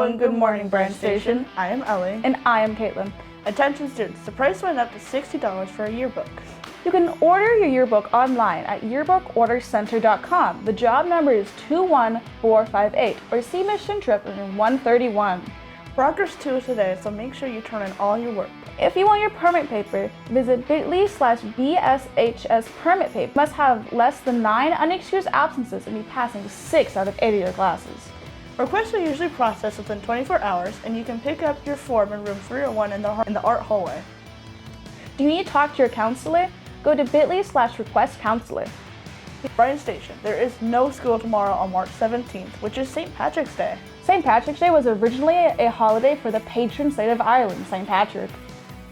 Hello and good morning, Bryan Station. I am Ellie. And I am Caitlin. Attention students, the price went up to $60 for a yearbook. You can order your yearbook online at yearbookordercenter.com. The job number is 21458 or see Mission Trip in 131. Progress 2 is today, so make sure you turn in all your work. If you want your permit paper, visit bit.ly/BSHS permit paper. Must have less than 9 unexcused absences and be passing 6 out of 8 of your classes. Requests are usually processed within 24 hours, and you can pick up your form in room 301 in the art hallway. Do you need to talk to your counselor? Go to bit.ly/requestcounselor. Bryan Station, there is no school tomorrow on March 17th, which is St. Patrick's Day. St. Patrick's Day was originally a holiday for the patron saint of Ireland, St. Patrick.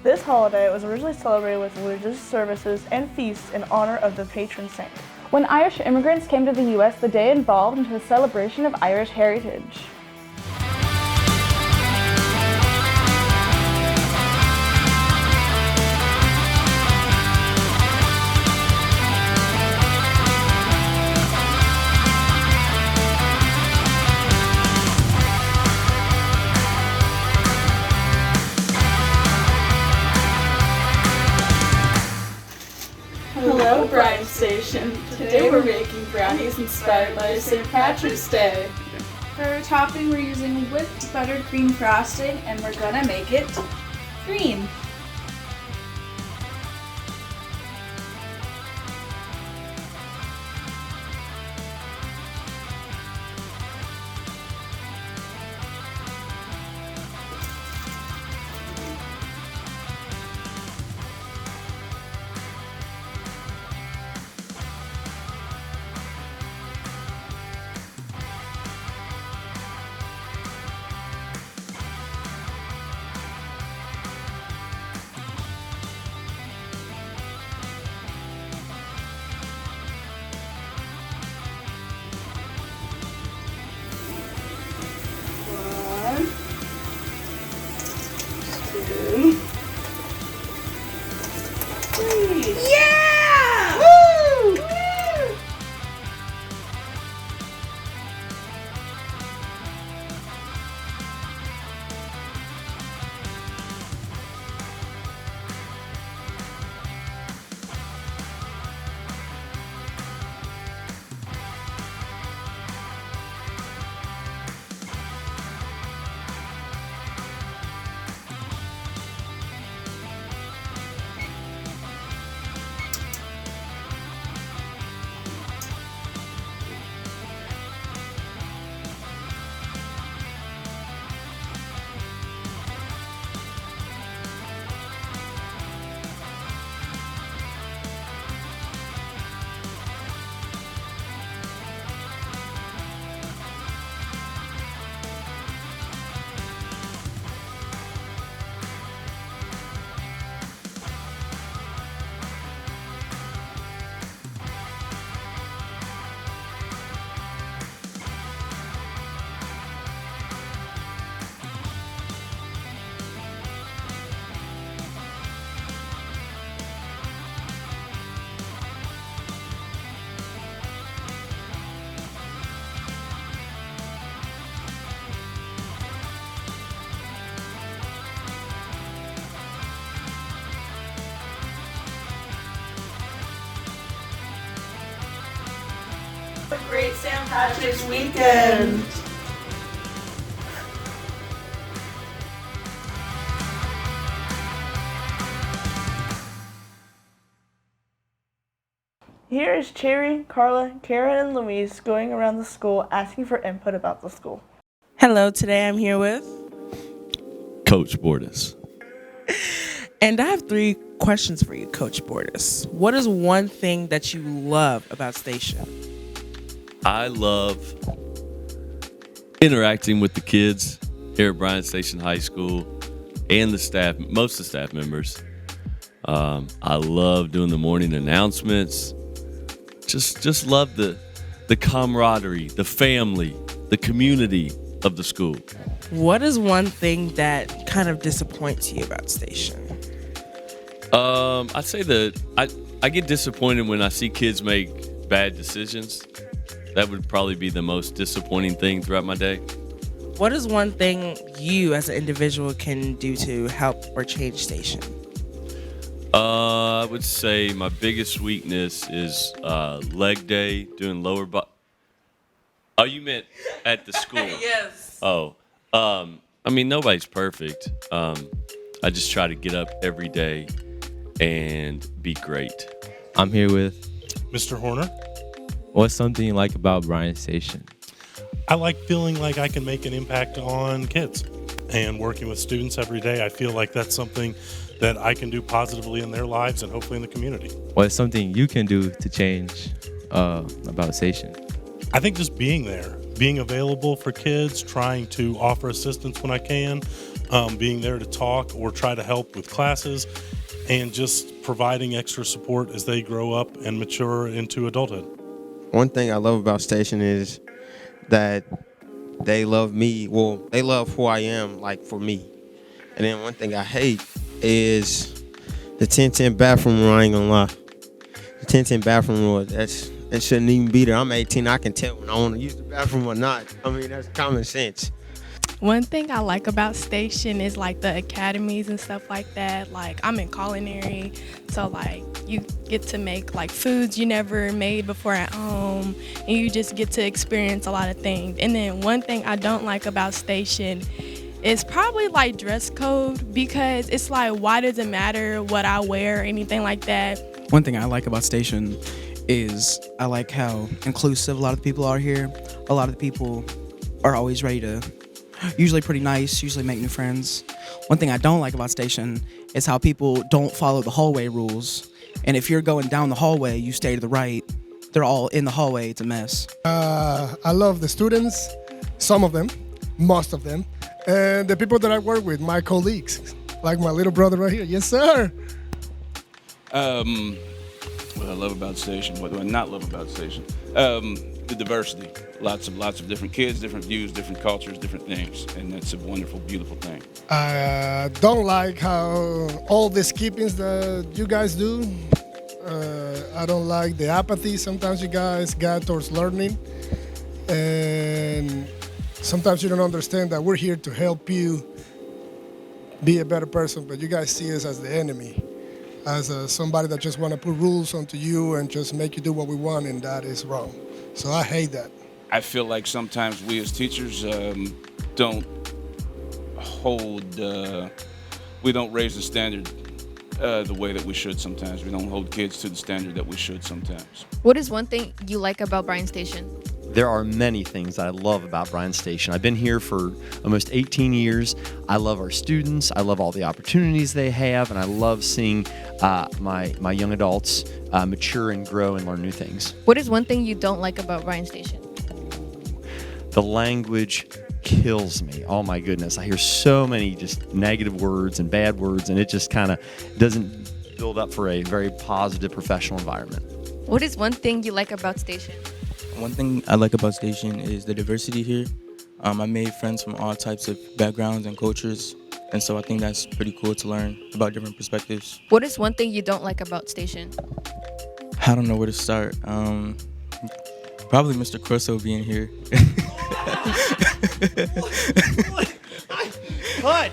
This holiday was originally celebrated with religious services and feasts in honor of the patron saint. When Irish immigrants came to the U.S., the day evolved into a celebration of Irish heritage. Hello, Bryan Station. Today we're making brownies inspired by St. Patrick's Day. For our topping, we're using whipped buttercream frosting, and we're gonna make it green. Yeah! Woo! Woo! A great St. Patrick's weekend! Here is Cherry, Carla, Karen, and Louise going around the school asking for input about the school. Hello, today I'm here with Coach Bordas. And I have 3 questions for you, Coach Bordas. What is one thing that you love about Station? I love interacting with the kids here at Bryan Station High School and the staff, most of the staff members. I love doing the morning announcements. Just love the camaraderie, the family, the community of the school. What is one thing that kind of disappoints you about Station? I'd say that I get disappointed when I see kids make bad decisions. That would probably be the most disappointing thing throughout my day. What is one thing you as an individual can do to help or change station? I would say my biggest weakness is leg day, doing lower body. Oh, you meant at the school? Yes. Oh, I mean, nobody's perfect. I just try to get up every day and be great. I'm here with. Mr. Horner, What's something you like about Bryan Station? I like feeling like I can make an impact on kids and working with students every day. I feel like that's something that I can do positively in their lives and hopefully in the community. What's something you can do to change about Station? I think just being there, being available for kids, trying to offer assistance when I can, being there to talk or try to help with classes, and just providing extra support as they grow up and mature into adulthood. One thing I love about Station is that they love me. Well, they love who I am, like, for me. And then one thing I hate is the 1010 bathroom rule. I ain't gonna lie. The 1010 bathroom rule, that shouldn't even be there. I'm 18. I can tell when I want to use the bathroom or not. I mean, that's common sense. One thing I like about Station is like the academies and stuff like that. Like I'm in culinary, so like you get to make like foods you never made before at home, and you just get to experience a lot of things. And then one thing I don't like about Station is probably like dress code, because it's like, why does it matter what I wear or anything like that? One thing I like about Station is I like how inclusive a lot of the people are here. A lot of the people are always ready to, usually pretty nice, usually make new friends. One thing I don't like about Station is how people don't follow the hallway rules. And if you're going down the hallway, you stay to the right. They're all in the hallway. It's a mess. I love the students, some of them, most of them, and the people that I work with, my colleagues, like my little brother right here. Yes, sir. What I love about Station, what do I not love about Station? The diversity. Lots of different kids, different views, different cultures, different things, and that's a wonderful, beautiful thing. I don't like how all the skippings that you guys do. I don't like the apathy sometimes you guys got towards learning, and sometimes you don't understand that we're here to help you be a better person, but you guys see us as the enemy, as somebody that just want to put rules onto you and just make you do what we want, and that is wrong. So I hate that. I feel like sometimes we as teachers don't we don't raise the standard the way that we should sometimes. We don't hold kids to the standard that we should sometimes. What is one thing you like about Bryan Station? There are many things I love about Bryan Station. I've been here for almost 18 years. I love our students. I love all the opportunities they have, and I love seeing my young adults mature and grow and learn new things. What is one thing you don't like about Bryan Station? The language kills me. Oh my goodness. I hear so many just negative words and bad words, and it just kind of doesn't build up for a very positive professional environment. What is one thing you like about Station? One thing I like about Station is the diversity here. I made friends from all types of backgrounds and cultures, and so I think that's pretty cool to learn about different perspectives. What is one thing you don't like about Station? I don't know where to start. Probably Mr. Corso being here. Cut!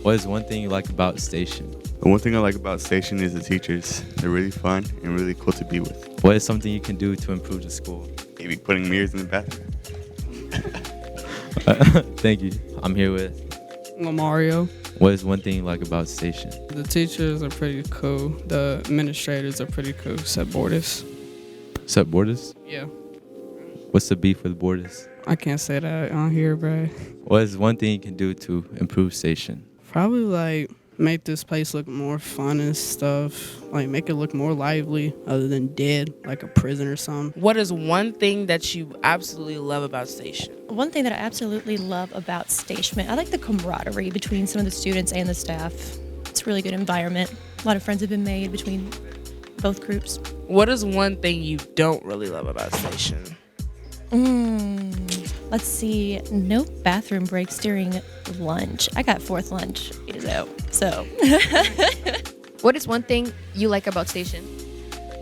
What is one thing you like about Station? The one thing I like about Station is the teachers. They're really fun and really cool to be with. What is something you can do to improve the school? Maybe putting mirrors in the bathroom. Thank you. I'm here with Mario. What is one thing you like about Station? The teachers are pretty cool. The administrators are pretty cool. Except Borders. Except Borders? Yeah. What's the beef with Borders? I can't say that on here, bro. What is one thing you can do to improve Station? Probably like make this place look more fun and stuff. Like make it look more lively other than dead, like a prison or something. What is one thing that you absolutely love about Station? One thing that I absolutely love about Station, I like the camaraderie between some of the students and the staff. It's a really good environment. A lot of friends have been made between both groups. What is one thing you don't really love about Station? Let's see. No bathroom breaks during lunch. I got fourth lunch, so. What is one thing you like about Station?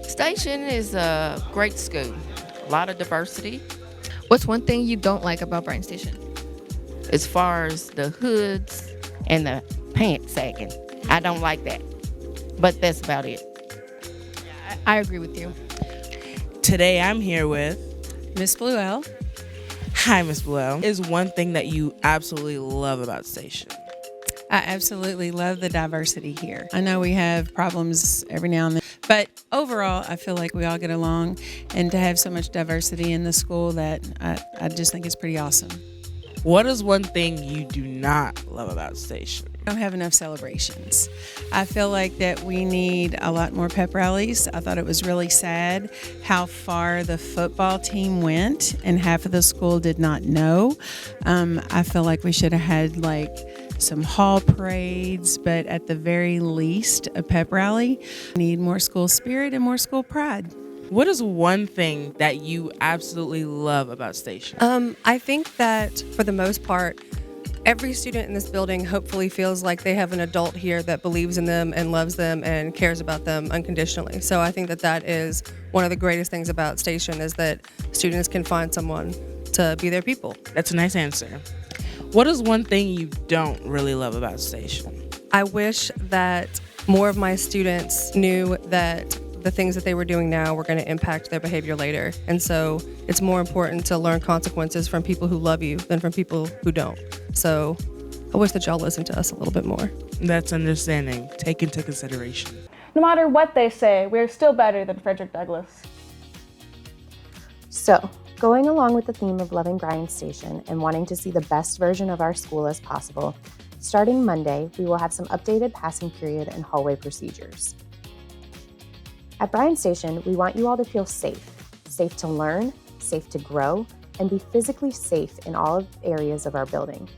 Station is a great school. A lot of diversity. What's one thing you don't like about Bryan Station? as far as the hoods and the pants sagging. I don't like that. But that's about it. I agree with you. Today I'm here with Miss Bluell. Hi, Miss Bluell. Is one thing that you absolutely love about Station? I absolutely love the diversity here. I know we have problems every now and then, but overall, I feel like we all get along, and to have so much diversity in the school, that I just think is pretty awesome. What is one thing you do not love about Station? We don't have enough celebrations. I feel like that we need a lot more pep rallies. I thought it was really sad how far the football team went, and half of the school did not know. I feel like we should have had some hall parades, but at the very least, a pep rally. We need more school spirit and more school pride. What is one thing that you absolutely love about Station? I think that for the most part, every student in this building hopefully feels like they have an adult here that believes in them and loves them and cares about them unconditionally. So I think that that is one of the greatest things about Station, is that students can find someone to be their people. That's a nice answer. What is one thing you don't really love about Station? I wish that more of my students knew that the things that they were doing now were going to impact their behavior later. And so it's more important to learn consequences from people who love you than from people who don't. So I wish that y'all listened to us a little bit more. That's understanding. Take into consideration. No matter what they say, we're still better than Frederick Douglass. So, going along with the theme of loving Bryan Station and wanting to see the best version of our school as possible, starting Monday, we will have some updated passing period and hallway procedures. At Bryan Station, we want you all to feel safe to learn, safe to grow, and be physically safe in all areas of our building.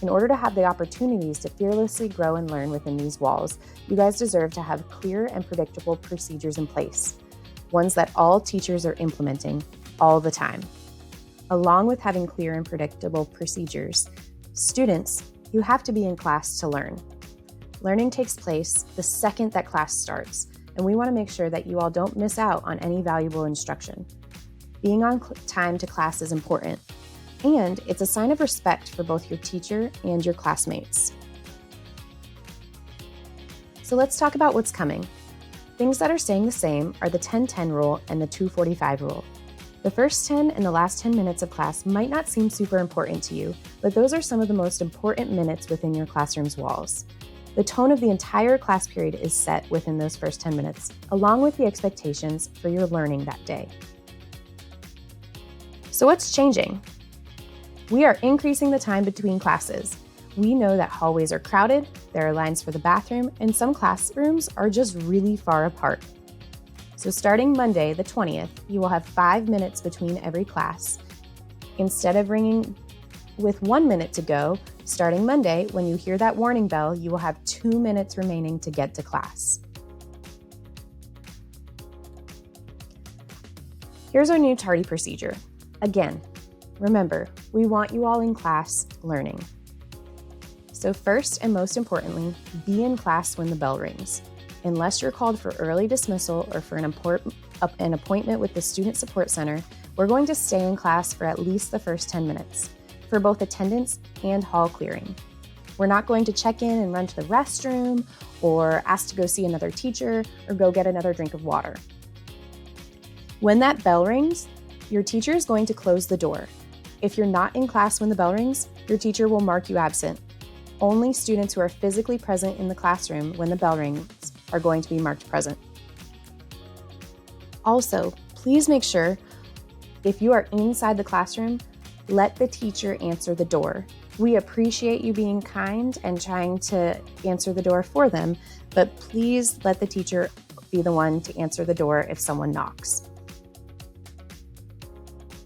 In order to have the opportunities to fearlessly grow and learn within these walls, you guys deserve to have clear and predictable procedures in place, ones that all teachers are implementing all the time. Along with having clear and predictable procedures, students, you have to be in class to learn. Learning takes place the second that class starts, and we want to make sure that you all don't miss out on any valuable instruction. Being on time to class is important, and it's a sign of respect for both your teacher and your classmates. So let's talk about what's coming. Things that are staying the same are the 10-10 rule and the 2:45 rule. The first 10 and the last 10 minutes of class might not seem super important to you, but those are some of the most important minutes within your classroom's walls. The tone of the entire class period is set within those first 10 minutes, along with the expectations for your learning that day. So what's changing? We are increasing the time between classes. We know that hallways are crowded, there are lines for the bathroom, and some classrooms are just really far apart. So starting Monday, the 20th, you will have 5 minutes between every class. Instead of ringing with 1 minute to go, starting Monday, when you hear that warning bell, you will have 2 minutes remaining to get to class. Here's our new tardy procedure. Again, remember, we want you all in class learning. So first and most importantly, be in class when the bell rings. Unless you're called for early dismissal or for an appointment with the Student Support Center, we're going to stay in class for at least the first 10 minutes, for both attendance and hall clearing. We're not going to check in and run to the restroom, or ask to go see another teacher, or go get another drink of water. When that bell rings, your teacher is going to close the door. If you're not in class when the bell rings, your teacher will mark you absent. Only students who are physically present in the classroom when the bell rings are going to be marked present. Also, please make sure, if you are inside the classroom, let the teacher answer the door. We appreciate you being kind and trying to answer the door for them, but please let the teacher be the one to answer the door if someone knocks.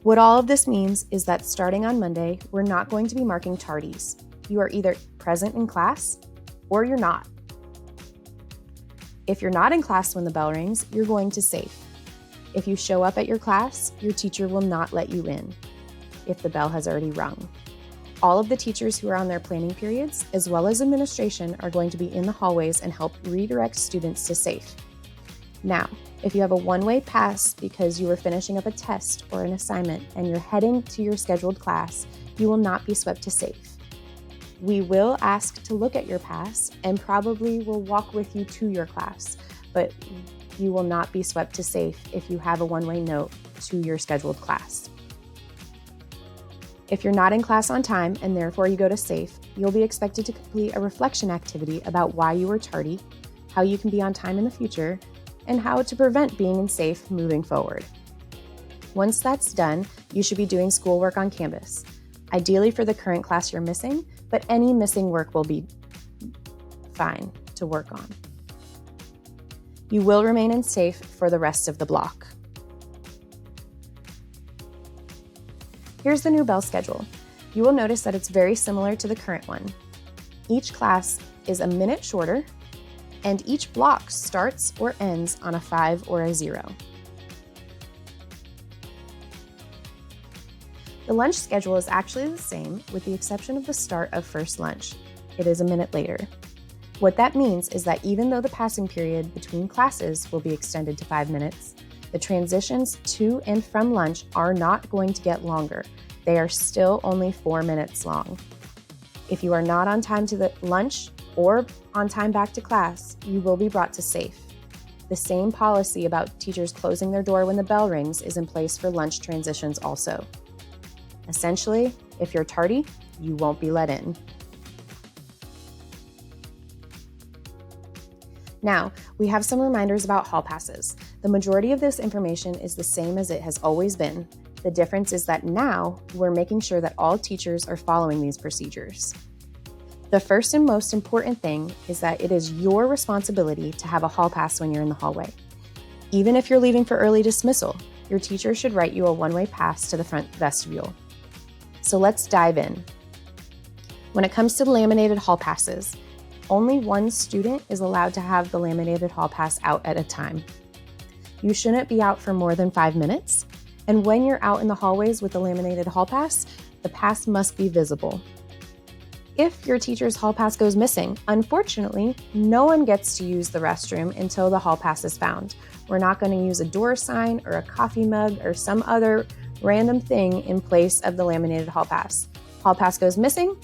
What all of this means is that starting on Monday, we're not going to be marking tardies. You are either present in class or you're not. If you're not in class when the bell rings, you're going to safe. If you show up at your class, your teacher will not let you in if the bell has already rung. All of the teachers who are on their planning periods, as well as administration, are going to be in the hallways and help redirect students to safe. Now, if you have a one-way pass because you were finishing up a test or an assignment and you're heading to your scheduled class, you will not be swept to safe. We will ask to look at your pass and probably will walk with you to your class, but you will not be swept to safe if you have a one-way note to your scheduled class. If you're not in class on time and therefore you go to safe, you'll be expected to complete a reflection activity about why you were tardy, how you can be on time in the future, and how to prevent being in safe moving forward. Once that's done, you should be doing schoolwork on Canvas, ideally for the current class you're missing, but any missing work will be fine to work on. You will remain in safe for the rest of the block. Here's the new bell schedule. You will notice that it's very similar to the current one. Each class is a minute shorter, and each block starts or ends on a 5 or a 0. The lunch schedule is actually the same with the exception of the start of first lunch. It is a minute later. What that means is that even though the passing period between classes will be extended to 5 minutes, the transitions to and from lunch are not going to get longer. They are still only 4 minutes long. If you are not on time to the lunch or on time back to class, you will be brought to safe. The same policy about teachers closing their door when the bell rings is in place for lunch transitions also. Essentially, if you're tardy, you won't be let in. Now, we have some reminders about hall passes. The majority of this information is the same as it has always been. The difference is that now we're making sure that all teachers are following these procedures. The first and most important thing is that it is your responsibility to have a hall pass when you're in the hallway. Even if you're leaving for early dismissal, your teacher should write you a one-way pass to the front vestibule. So let's dive in. When it comes to the laminated hall passes, only one student is allowed to have the laminated hall pass out at a time. You shouldn't be out for more than 5 minutes, and when you're out in the hallways with the laminated hall pass, the pass must be visible. If your teacher's hall pass goes missing, unfortunately, no one gets to use the restroom until the hall pass is found. We're not going to use a door sign or a coffee mug or some other random thing in place of the laminated hall pass. Hall pass goes missing,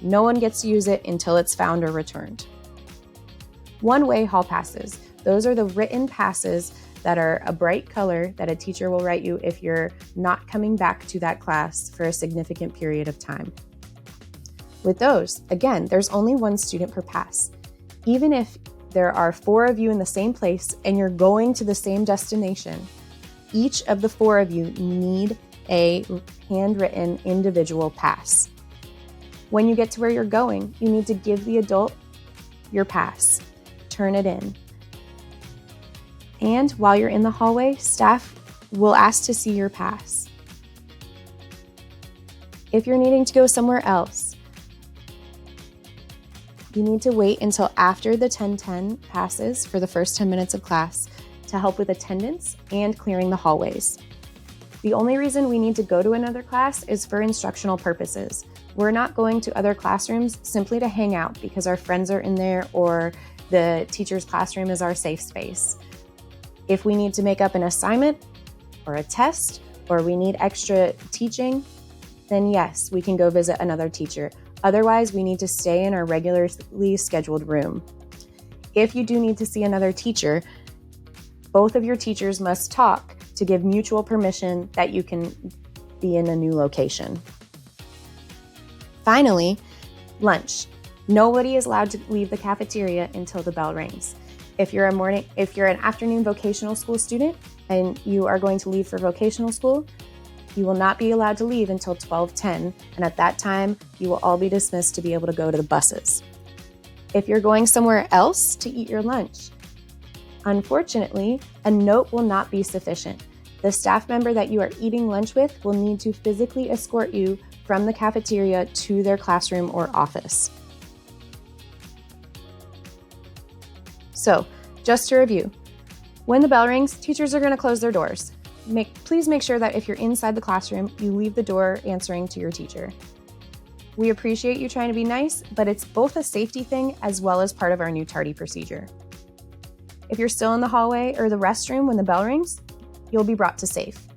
no one gets to use it until it's found or returned. One-way hall passes. Those are the written passes that are a bright color that a teacher will write you if you're not coming back to that class for a significant period of time. With those, again, there's only one student per pass. Even if there are 4 of you in the same place and you're going to the same destination, each of the 4 of you need a handwritten individual pass. When you get to where you're going, you need to give the adult your pass. Turn it in. And while you're in the hallway, staff will ask to see your pass. If you're needing to go somewhere else, you need to wait until after the 10:10 passes for the first 10 minutes of class to help with attendance and clearing the hallways. The only reason we need to go to another class is for instructional purposes. We're not going to other classrooms simply to hang out because our friends are in there or the teacher's classroom is our safe space. If we need to make up an assignment or a test or we need extra teaching, then yes, we can go visit another teacher. Otherwise, we need to stay in our regularly scheduled room. If you do need to see another teacher, both of your teachers must talk to give mutual permission that you can be in a new location. Finally, lunch. Nobody is allowed to leave the cafeteria until the bell rings. If you're an afternoon vocational school student and you are going to leave for vocational school, you will not be allowed to leave until 12:10, and at that time, you will all be dismissed to be able to go to the buses. If you're going somewhere else to eat your lunch, unfortunately, a note will not be sufficient. The staff member that you are eating lunch with will need to physically escort you from the cafeteria to their classroom or office. So, just to review, when the bell rings, teachers are going to close their doors. Please make sure that if you're inside the classroom, you leave the door answering to your teacher. We appreciate you trying to be nice, but it's both a safety thing as well as part of our new tardy procedure. If you're still in the hallway or the restroom when the bell rings, you'll be brought to safe.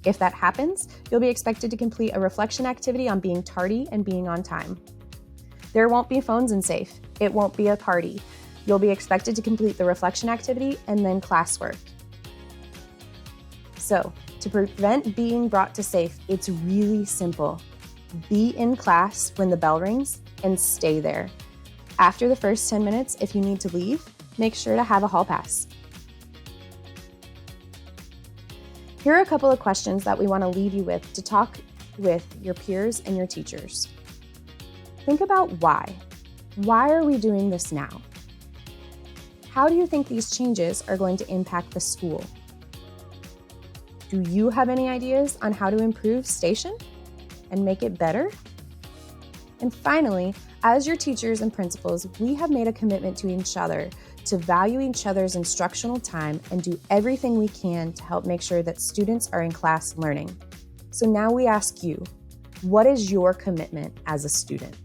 If that happens, you'll be expected to complete a reflection activity on being tardy and being on time. There won't be phones in safe. It won't be a party. You'll be expected to complete the reflection activity and then classwork. So, to prevent being brought to safe, it's really simple. Be in class when the bell rings and stay there. After the first 10 minutes, if you need to leave, make sure to have a hall pass. Here are a couple of questions that we want to leave you with to talk with your peers and your teachers. Think about why. Why are we doing this now? How do you think these changes are going to impact the school? Do you have any ideas on how to improve Station and make it better? And finally, as your teachers and principals, we have made a commitment to each other to value each other's instructional time and do everything we can to help make sure that students are in class learning. So now we ask you, what is your commitment as a student?